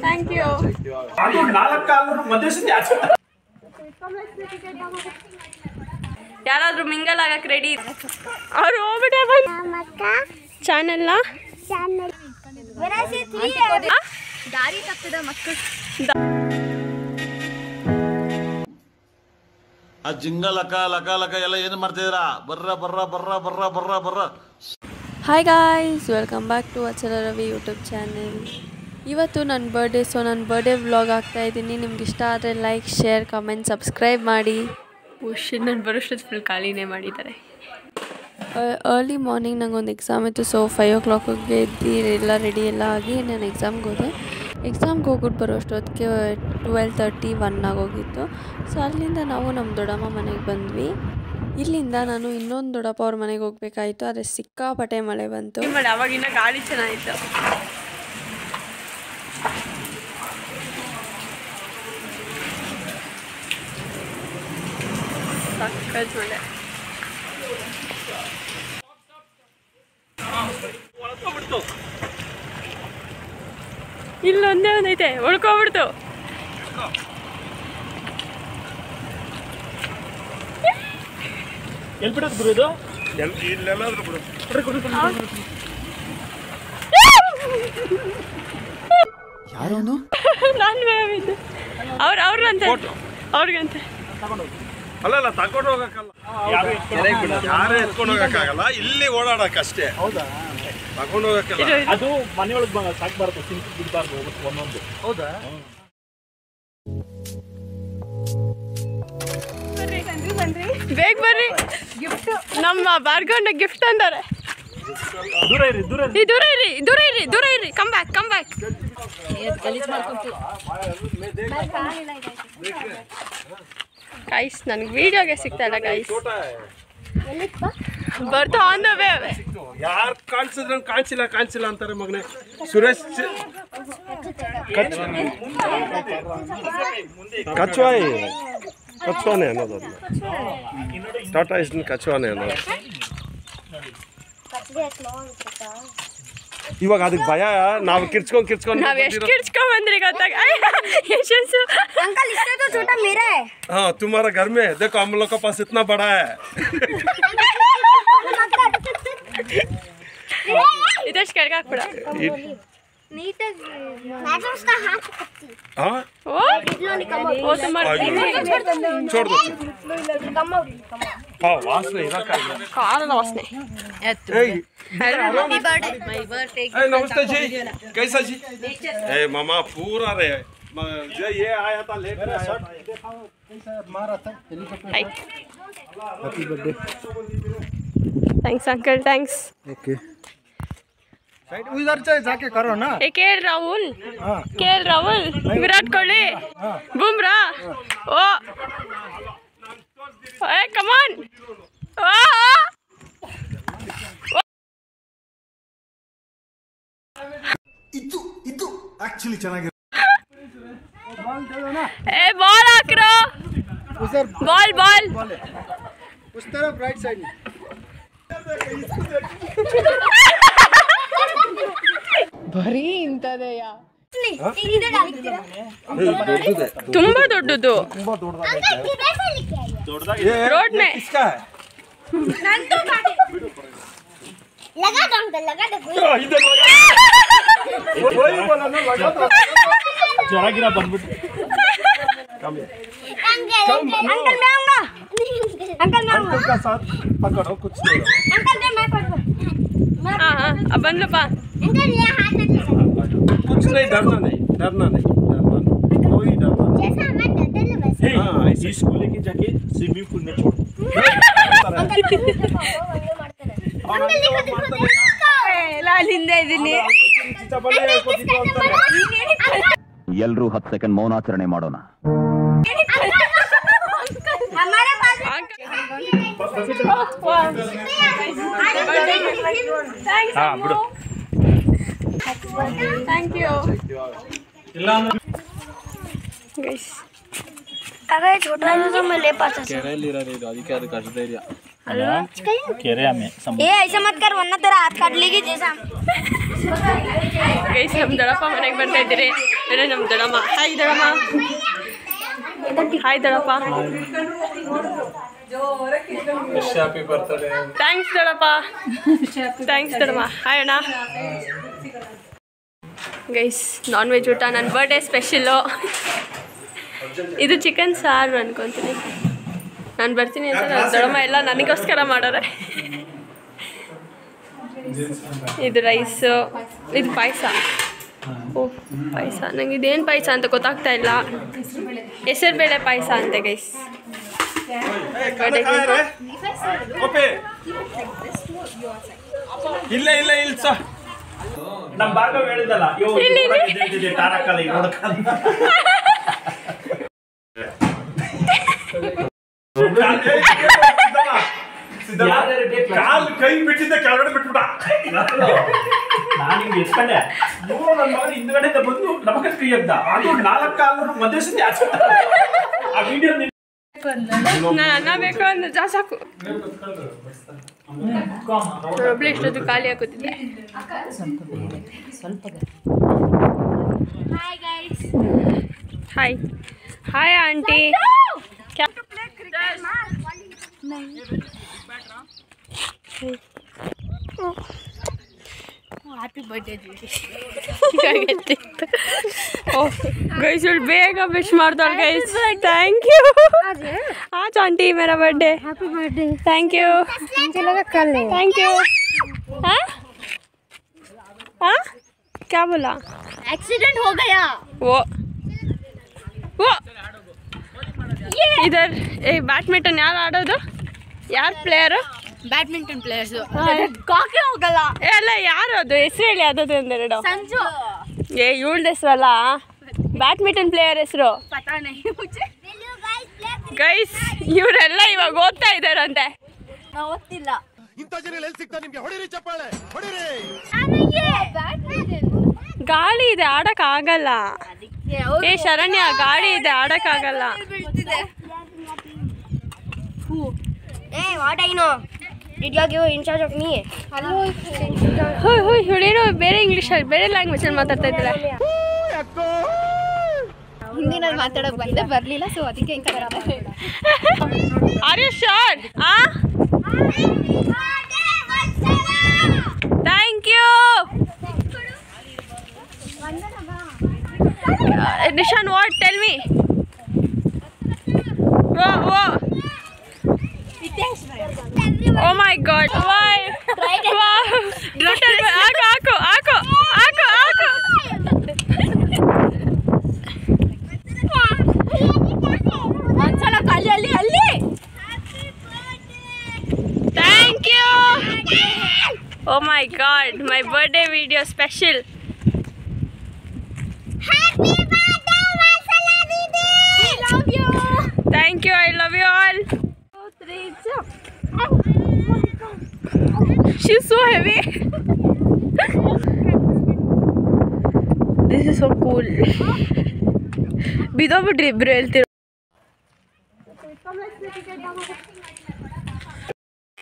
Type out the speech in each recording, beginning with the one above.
Thank you. ಯಾರಾದ್ರೂ mingle ಆಗಕ್ಕೆ ready? ಅವ್ರು ಹೋಗ್ಬಿಟ್ಟೆ ಚಾನೆಲ್ನ ದಾರಿ ತಪ್ಪಿದ ಮಕ್ಕಳು. ಆ ಜಿಂಗ ಲಕ ಲಕ ಲಕ ಎಲ್ಲ ಏನು ಮಾಡ್ತಿದ್ದೀರಾ? ಬರ್ರ ಬರ್ರ ಬರ್ರ ಬರ್ರ ಬರ್ರ ಬರ್ರ. Hi guys, welcome back to Achala Ravi YouTube channel. ಇವತ್ತು ನನ್ನ ಬರ್ಡೇ, ಸೊ ನನ್ನ ಬರ್ಡೇ ವ್ಲಾಗ್ ಆಗ್ತಾಯಿದ್ದೀನಿ. ನಿಮ್ಗೆ ಇಷ್ಟ ಆದರೆ ಲೈಕ್, ಶೇರ್, ಕಮೆಂಟ್, ಸಬ್ಸ್ಕ್ರೈಬ್ ಮಾಡಿ. ನನ್ನ ಬರೋಷ್ಟು ಫುಲ್ ಖಾಲಿನೇ ಮಾಡಿದ್ದಾರೆ. ಅರ್ಲಿ ಮಾರ್ನಿಂಗ್ ನನಗೊಂದು ಎಕ್ಸಾಮ್ ಇತ್ತು. ಸೊ 5 o'clock ಎದ್ದು ಎಲ್ಲ ರೆಡಿ ಎಲ್ಲ ಆಗಿ ನಾನು ಎಕ್ಸಾಮ್ಗೆ ಹೋದೆ. ಎಕ್ಸಾಮ್ಗೆ ಹೋಗ್ಬಿಟ್ಟು ಬರೋಷ್ಟೊತ್ತಿಗೆ 12:30 1 ಆಗೋಗಿತ್ತು. ಸೊ ಅಲ್ಲಿಂದ ನಾವು ನಮ್ಮ ದೊಡ್ಡಮ್ಮ ಮನೆಗೆ ಬಂದ್ವಿ. ಇಲ್ಲಿಂದ ನಾನು ಇನ್ನೊಂದು ದೊಡ್ಡಪ್ಪ ಅವ್ರ ಮನೆಗೆ ಹೋಗ್ಬೇಕಾಯಿತು. ಆದರೆ ಸಿಕ್ಕಾಪಟ್ಟೆ ಮಳೆ ಬಂತು. ಅವಾಗಿನ ಗಾಳಿ ಚೆನ್ನಾಗಿತ್ತು. ಸಕ್ಕತ್ ಮಳೆ. ಇಲ್ಲೊಂದೇ ಒಂದೈತೆ, ಉಳ್ಕೊಬಿಡ್ತು. ಎಲ್ಲಿ ಬಿಡೋದು ಗುರು? ಇದು ಯಾರು? ನಾನು ಮೇವಿದ್ದು ಅವ್ರಂತೆ, ಅವ್ರಿಗಂತೆ. ಅಲ್ಲ ತಗೊಂಡು ಹೋಗಕ್ಕಲ್ಲ, ಯಾರೇ ಎತ್ಕೊಂಡು ಹೋಗಕ್ಕಾಗಲ್ಲ, ಇಲ್ಲಿ ಓಡಾಡಕ್ಕಷ್ಟೇ. ಹೌದಾ? ತಗೊಂಡು ಹೋಗಕ್ಕಲ್ಲ. ಅದು ಮನೆಯೊಳಗೆ ಸಾಕ್ಬಾರ್ದು, ಸಿಂಕ್ ಬಿಡಬಾರ್ದು ಒಂದೊಂದು. ಹೌದಾ? ಬೇಗ ಬರ್ರಿ, ಗಿಫ್ಟ್ ನಮ್ಮ ಬಾರ್ಗೊಂಡ ಗಿಫ್ಟ್ ಅಂತಾರೆ. ದೂರ ಇರಿ, ದೂರ ಇರಿ, ದೂರ ಇರಿ, ದೂರ ಇರಿ, ದೂರ ಇರಿ. Come back, come back. Guys, ನನಗೆ ವಿಡಿಯೋಗೆ ಸಿಗ್ತಾ ಇಲ್ಲ ಗೈಸ್. ಬರ್ತಾ ಆನ್ ದ ವೇ. ಯಾರು ಕಾಣಿಸಿದ್ರೆ ಕಾಣಿಸಿಲ್ಲ ಅಂತಾರೆ ಮಗನೇ. ಸುರೇಶ್ ಕಚ್ವಾನೆ ಅನ್ನೋದು, ಟಾಟಾ ಇಸ್ನ ಕಚ್ವಾನೆ ಅನ್ನೋದು. ಇವಾಗ ಅದಕ್ಕೆ ಭಯ. ನಾವು ಕಿರ್ಚ್ಕೊಂಡು ನಾವ್ ಎಷ್ಟು ಕಿರ್ಚ್ಕೊಂಡ್ ಬಂದ್ರಿ ಗೊತ್ತಾಗ. ಯಶಸ್ಸು अंकल इससे तो छोटा मेरा है. हाँ, तुम्हारा घर में देखो, हम लोग का पास इतना बड़ा है. ಇದಷ್ಟು ಕೆಳಗೆ ಹಾಕ್ಬಿಡ. नीटज मैं तो उसका हाथ पकड़ती. हाँ, ಓ तुम्हारा छोड़ दो. हाँ, वासने इधर ಕಾರದ ವಾಸನೆ. Happy birthday. My birthday. नमस्ते जी, कैसा जी? ए मामा पूरा रे, जो ये आया था लेट में आया था. मारा था helicopter. Happy birthday. Thanks uncle, thanks. Okay, side उधर से जाके करो ना. ए केएल राहुल, केएल राहुल, विराट कोहली, बुमराह. ओ ए कम ऑन. ಇದು ಆಕ್ಚುಲಿ ಚೆನ್ನಾಗಿದೆ. ए बॉल हाक्रो, उधर बॉल बॉल उस तरफ राइट साइड. ಬರೀ ಇಂತದೆಯ. इधर डालिए. ತುಂಬಾ ದೊಡ್ಡದು. रोड में किसका है? नंदू गाड़ी. लगा दो अंकल, लगा दो. इधर वही बोला ना, लगा दो. ಜ್ವರ ಗಿರ ಬಂದ್ಬಿಟ್ಟು. अंकल अंकल मैं आऊंगा. अंकल मैं आऊंगा. अंकल का साथ पकड़ो, कुछ नहीं. अंकल मैं पकड़ो. हाँ हाँ अब ಬಂದ್ಲಪ್ಪ. अंकल ये हाथ रख लो. कुछ नहीं, डरना नहीं, कोई डरना नहीं. जैसा हमारा डरते ना वैसे. हाँ, इसको लेके जाके स्विमिंग पूल में छोड़. अंकल देखो. ಲಾಲಿಂದ ಇದೀನಿ. ಎಲ್ಲರೂ 10 ಸೆಕೆಂಡ್ ಮೌನಾಚರಣೆ ಮಾಡೋಣ. हमारे पास हाँ, बिड़ो. Thank you guys. अगर छोटा है तो मैं ले पाता. ಕೆರೆಯಲ್ಲಿ ಇರೋದು ಇದು, ಅದಕ್ಕೆ ಅದಕ್ಕೆ ಅಷ್ಟು ಧೈರ್ಯ. केरे में ए ऐसा मत कर वरना तेरा हाथ काट लेगी जैसा ಗೈಸ್ ನಮ್ಮ ದೊಡ್ಡಪ್ಪ ಮನೆಗೆ ಬರ್ತಾ ಇದ್ದೀರಿ. ಬೇರೆ ನಮ್ಮ ದೊಡ್ಡಮ್ಮ. ಹಾಯ್ ದೊಡ್ಡಮ್ಮ. ಹಾಯ್ ದೊಡ್ಡಪ್ಪ. हैप्पी बर्थडे ಥ್ಯಾಂಕ್ಸ್ ದೊಡ್ಡಪ್ಪ. ಥ್ಯಾಂಕ್ಸ್ ದೊಡ್ಡಮ್ಮ. ಹಾಯ್ ಅಣ್ಣ. ಗೈಸ್ ನಾನ್ ವೆಜ್ ಊಟ ನನ್ನ ಬರ್ಡೇ ಸ್ಪೆಷಲ್ಲು. ಇದು ಚಿಕನ್ ಸಾರು ಅನ್ಕೊತೀನಿ. ನಾನು ಬರ್ತೀನಿ ಅಂತ ನನ್ನ ದೊಡ್ಡಮ್ಮ ಎಲ್ಲ ನನಗೋಸ್ಕರ ಮಾಡೋರೆ. ಇದು ರೈಸು, ಇದು ಪಾಯಸ. ಓ ಪಾಯಸ, ನಂಗೆ ಇದೇನು ಪಾಯಸ ಅಂತ ಗೊತ್ತಾಗ್ತಾ ಇಲ್ಲ. ಹೆಸರುಬೇಳೆ ಪಾಯಸ ಅಂತೆ ಗೈಸ್. ಇಲ್ಲ ಇಲ್ಲ ಇಲ್ಲ ಸರ್ ನಮ್ಮ ಭಾಗ ಹೇಳಿದಲ್ಲ ತಾರಕಲ್ಲ ಕಾಲು ಕೈ ಬಿಟ್ಟಿದ್ದೆ ಕೆಳಗಡೆ ಬಿಟ್ಬಿಟ್ಟ. ನಾನು ಹಿಂಗೆ ಎಸ್ಕೊಂಡೆ ಇವರು ನನ್ನ ಮಗನ ಹಿಂದ್ಗಡೆಯಿಂದ ಬಂದು ನಮಗ ಕೈ ಎದ್ದ. ಅದು 4 ಕಾಲು ಮಧ್ಯೆ ಸತಿ ಆ ವಿಡಿಯೋ ನಾನು ಅನ್ನ ಬೇಕು ಅಂದ್ರೆ ಜಾಸ್ತಿ ಸಾಕು. ಒಬ್ಳು ಇಷ್ಟೊತ್ತು ಖಾಲಿ ಹಾಕುತ್ತಿದ್ದೆ. ಹಾಯ್ ಹಾಯ್ ಆಂಟಿ. हैप्पी बर्थडे ಗೈಸ್ ಇವಳು ಬೇಗ ವಿಶ್ ಮಾಡ್ತಾಳೆ ಗೈಸ್. Thank you. आज आंटी मेरा birthday. Happy birthday thank you. मुझे लगा कल है थैंक यू. हाँ हाँ क्या बोला? एक्सीडेंट हो गया वो इधर बैडमिंटन यार आडोದು यार प्लेयर बैडमिंटन प्लेयर्स काके ಹೋಗಲ್ಲ ಅಲ್ಲ ಯಾರು ಅದು ಹೆಸರು ಹೇಳಿ ಅದದು ಒಂದೆರಡು. संजू ಇವಳ ಹೆಸರಲ್ಲ ಬ್ಯಾಡ್ಮಿಂಟನ್ ಪ್ಲೇಯರ್ ಹೆಸರು. पता नहीं मुझे ಗೈಸ್ ಇವರೆಲ್ಲ ಇವಾಗ ಓದ್ತಾ ಇದ್ದಾರಂತೆ. ನಾವು ಓದ್ತಿಲ್ಲ. ಇಂಥ ಜನ ಎಲ್ಲಿ ಸಿಗ್ತಾ ನಿಮ್ಗೆ? ಹೊಡಿರಿ ಚಪ್ಪಾಳೆ ಹೊಡಿರಿ. ಗಾಳಿ ಇದೆ ಆಡಕ್ ಆಗಲ್ಲ. ಏ ಶರಣ್ಯ ಗಾಳಿ ಇದೆ ಆಡಕ್ ಆಗಲ್ಲ. Hey, what I know? Did you give in charge of me? Hello. ಹೋಯ್ ಹೋಯ್ ಇವಳೇನೋ ಬೇರೆ ಇಂಗ್ಲೀಷ್ ಬೇರೆ ಲ್ಯಾಂಗ್ವೇಜ್ ಅಲ್ಲಿ ಮಾತಾಡ್ತಾ ಇದ್ದಾರೆ. ಹಿಂದಿನಲ್ಲಿ ಮಾತಾಡೋಕೆ ಬಂದೆ ಬರಲಿಲ್ಲ ಸೊ ಅದಕ್ಕೆ ಹಿಂಗೆ ಬರತ್ತೆ. Are you sure? Thank you. Nishan what tell me. Oh Oh my god. Why? ಹಾಕು ಒಂದ್ಸಲ ಖಾಲಿ ಅಲ್ಲಿ Thank you. Oh my god, my birthday video special. Happy birthday Vatsala didi. I love you. Thank you, I love you all. 2 3 jump. She's so heavy. This is so cool. ಬಿದ್ದೋಗ್ಬಿಟ್ರಿ ಇಬ್ರು ಹೇಳ್ತಿರೋ.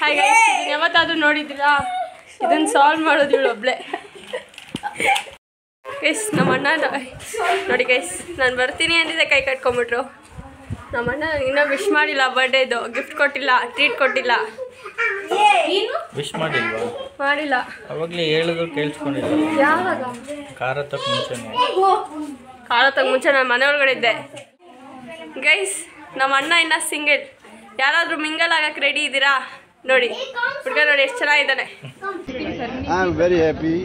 Hi guys, ಇದನ್ನ ಯಾವತ್ತಾದ್ರೂ ನೋಡಿದ್ದೀರಾ? ಇದನ್ನ solve ಮಾಡೋದು ಇವಳು ಒಬ್ಳೆ. Guys ನಮ್ಮ ಅಣ್ಣ ನೋಡಿ ಗೈಸ್, ನಾನು ಬರ್ತೀನಿ ಅಂದಿದ್ದೆ ಕೈ ಕಟ್ಕೊಂಬಿಟ್ರು. ನಮ್ಮ ಅಣ್ಣ ಇನ್ನೂ ವಿಶ್ ಮಾಡಿಲ್ಲ, ಬರ್ಡೇದು ಗಿಫ್ಟ್ ಕೊಟ್ಟಿಲ್ಲ, ಟ್ರೀಟ್ ಕೊಟ್ಟಿಲ್ಲ. ವಿಶ್ ಮಾಡಿಲ್ವಾ? ಮಾಡಿಲ್ಲ. ಅವಾಗಲೇ ಹೇಳಿದ್ರು ಕೇಳಿಸ್ಕೊಂಡಿಲ್ಲ. ಯಾವಾಗ? ಕಾರ ತಕ್ಕ ಮುಂಚೆನೆ. ಕಾಲ ತಗ ಮುಂಚೆ ನಾನು ಮನೆ ಒಳಗಡೆ ಇದ್ದೆ. ಗೈಸ್ ನಮ್ಮ ಅಣ್ಣ ಇನ್ನ ಸಿಂಗಲ್. ಯಾರಾದರೂ ಮಿಂಗಲ್ ಆಗಕ್ಕೆ ರೆಡಿ ಇದ್ದೀರಾ? ನೋಡಿ ಹುಡುಗ ನೋಡಿ ಎಷ್ಟು ಚೆನ್ನಾಗಿದ್ದಾನೆ. I am very happy.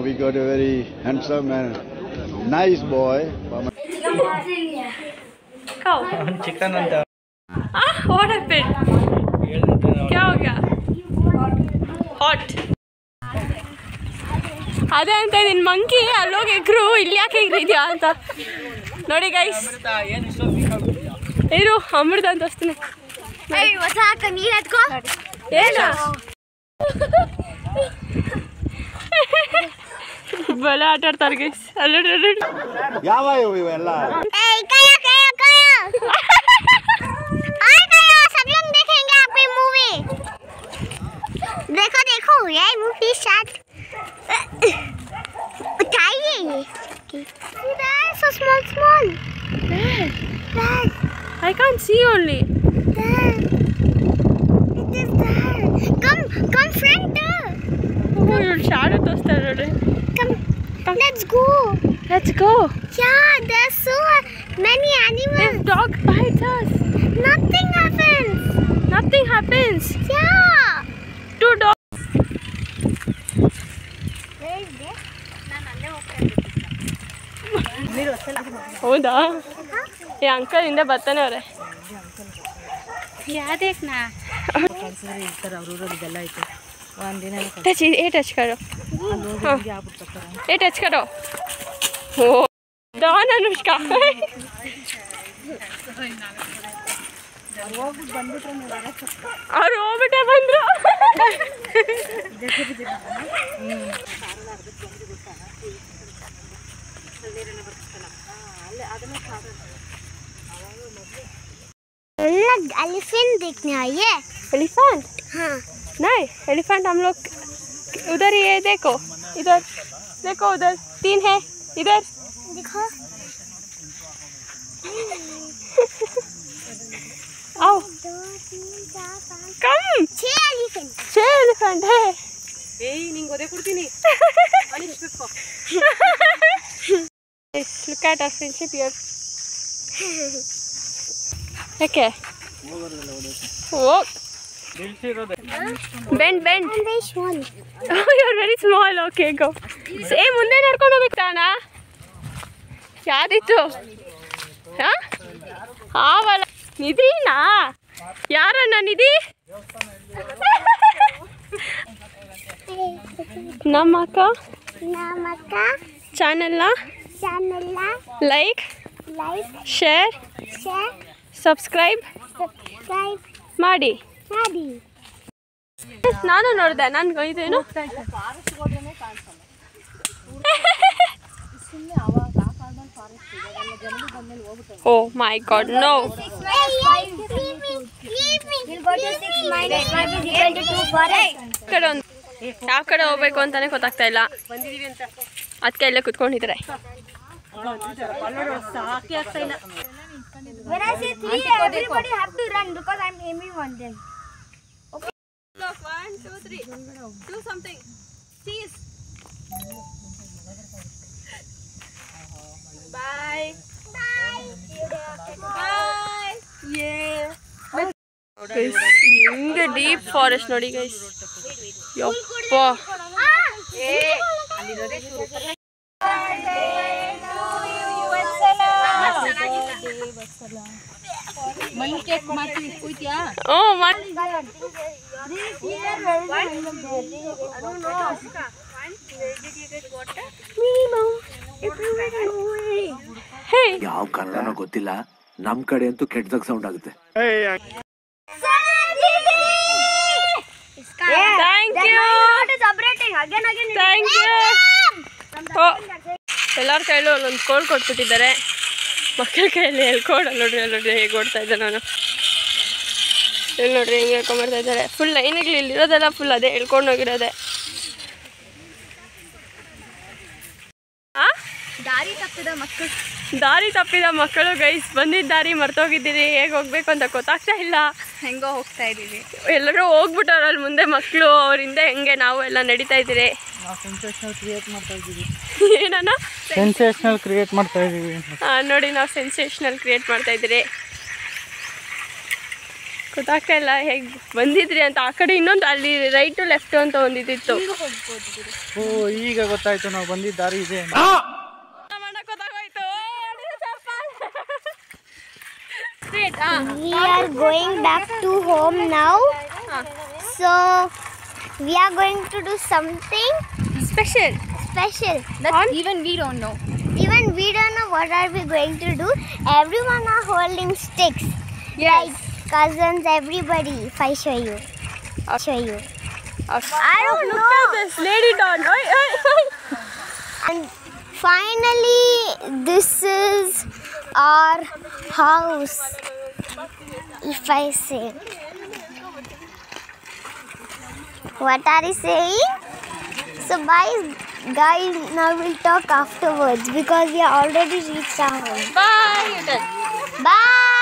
We got a very handsome and nice boy. Cow. Chicken ಅಂತ What happened? क्या हो गया? Hot. ಅದೇ ಅಂತ ನಿನ್ನ ಮಂಕಿ ಅಲ್ಲೋಗಿ ಎಗ್ರು ಇಲ್ಲಿ ಯಾಕೆ ಎಗ್ರಿದ್ಯಾ ಅಂತ ನೋಡಿ ಗೈಸ್. ಇರು ಅಮೃತ ಅಂತ ಅಷ್ಟೇ. ಏಯ್ ಹೊಸಾಕ ನೀರು ಎತ್ಕೋ. ಏನ ಬಲ ಆಟ ಆಡ್ತಾರೆ ಗೈಸ್. ಅಲ್ಲ ಯಾವ ಇವೆಲ್ಲ? ಏಯ್ ಕಯ ಕಯ ಕಯ. आए कयो सब लोग देखेंगे आपकी yay, movie start. Tiny. That's so small. There. I can't see only. There. It is there. Come friend. Oh, you'll shadow tostarade. Come. Let's go. Let's go. Yeah, there's so many animals. If dog bites us, Nothing happens. nothing happens. Yeah. 2 dogs. Where is this? ಹೌದಾ ಈ uncle ಹಿಂದೆ ಬರ್ತಾನೆ ಅವ್ರೆ touch करो ये touch करो ओ don Anushka ಅವ್ರು ಹೋಗ್ಬಿಟ್ಟೆ ಬಂದ್ರು एलिफेंट देखने आई है। एलिफेंट हाँ नहीं एलिफेंट हम लोग उधर ये देखो इधर देखो उधर 3 है इधर देखो आओ 2 3 4 5 कम 6 एलिफेंट 6 एलिफेंट है Look at our friendship here. Okay. Walk. Bend. I'm very small. Oh, you're very small. Okay, go. Say, ಮುಂದೆ ನಡ್ಕೊಂಡು ಹೋಗ್ಬೇಕು ತಾಣ ಯಾವ್ದಿತ್ತು ಹಾ ಆವಲ್ಲ ನಿಧಿನಾ ಯಾರನ್ನ ನಿಧಿ ನಮ್ಮ ಅಕ್ಕ नमक ಚಾನೆಲ್ನ channel like like share share subscribe subscribe ಮಾಡಿ ಮಾಡಿ ನಾನು ನೋಡಿದೆ ನನ್ಗೆ ಇದೇನು ಓ ಮೈ ಗಾಡ್ ನೋ ಕಡೆ ಒಂದು ಯಾವ ಕಡೆ ಹೋಗ್ಬೇಕು ಅಂತಾನೆ ಗೊತ್ತಾಗ್ತಾ ಇಲ್ಲ ಅದಕ್ಕೆ ಇಲ್ಲೇ ಕುತ್ಕೊಂಡಿದ್ರೆ When I say 3, everybody have to run because I'm aiming on them. Look, 1, 2, 3. Do something. Cheese. Bye. Bye. Bye. Yeah. Guys, ಹಿಂಗೆ ಡೀಪ್ ಫಾರೆಸ್ಟ್ ನೋಡಿ ಗೈಸ್ ಯಪ್ಪ ಯಾವ ಕನ್ನಡನೋ ಗೊತ್ತಿಲ್ಲ ನಮ್ ಕಡೆ ಅಂತೂ ಕೆಟ್ಟದಾಗ ಸೌಂಡ್ ಆಗುತ್ತೆ ಎಲ್ಲರ ಕೈಲೂ ಒಂದೊಂದು ಕೋಡ್ ಕೊಟ್ಬಿಟ್ಟಿದ್ದಾರೆ ಮಕ್ಕಳ ಕೈಯಲ್ಲಿ ಹೇಳ್ಕೊಡಲ್ಲ ನೋಡ್ರಿ ಹೇಗೆ ಓಡ್ತಾ ಇದ್ದೆ ನಾನು ಇಲ್ಲಿ ನೋಡ್ರಿ ಹೆಂಗೆ ಹೇಳ್ಕೊಂಬರ್ತಾ ಇದ್ದಾರೆ ಫುಲ್ ಲೈನಿಗೆ ಇಲ್ಲಿರೋದೆಲ್ಲ ಫುಲ್ ಅದೇ ಹೇಳ್ಕೊಂಡು ಹೋಗಿರೋದೆ ದಾರಿ ತಪ್ಪಿದ ಮಕ್ಕಳು ಗೈಸ್ ಬಂದಿದ್ದ ದಾರಿ ಮರ್ತೋಗಿದ್ದೀರಿ ಹೇಗೆ ಹೋಗ್ಬೇಕು ಅಂತ ಗೊತ್ತಾಗ್ತಾ ಇಲ್ಲ ಹೆಂಗೋ ಹೋಗ್ತಾ ಇದ್ದೀವಿ ಎಲ್ಲರೂ ಹೋಗ್ಬಿಟ್ಟವ್ರಲ್ಲಿ ಮುಂದೆ ಮಕ್ಕಳು ಅವರಿಂದ ಹೆಂಗೆ ನಾವು ಎಲ್ಲ ನಡೀತಾ ಇದ್ದೀರಿ ಏನನ್ನ ಸೆನ್ಸೇಷನಲ್ ಕ್ರಿಯೇಟ್ ಮಾಡ್ತಾ ಇದೀವಿ ನೋಡಿ ನಾವು ಸೆನ್ಸೇಷನಲ್ ಕ್ರಿಯೇಟ್ ಮಾಡ್ತಾ ಇದ್ದೀರಿ ಗೊತ್ತಾಗ್ತಾ ಇಲ್ಲ ಹೇಗೆ ಬಂದಿದ್ರಿ ಅಂತ ಆ ಕಡೆ ಇನ್ನೊಂದು ಅಲ್ಲಿ ರೈಟು ಲೆಫ್ಟು ಅಂತ ಒಂದಿತ್ತು ಓ ಈಗ ಗೊತ್ತಾಯ್ತು ನಾವು ಬಂದಿದ್ದ ದಾರಿ ಇದೆ We are going back to home now. So we are going to do something special. even we don't know. Even we don't know what are we going to do. Everyone are holding sticks. Like cousins, everybody. If I show you. I'll show you. I don't know. Look at this lady doll. And finally, this is our house. If I say. What are you saying? So bye guys, now we'll talk afterwards because we are already reached our home. Bye. Bye.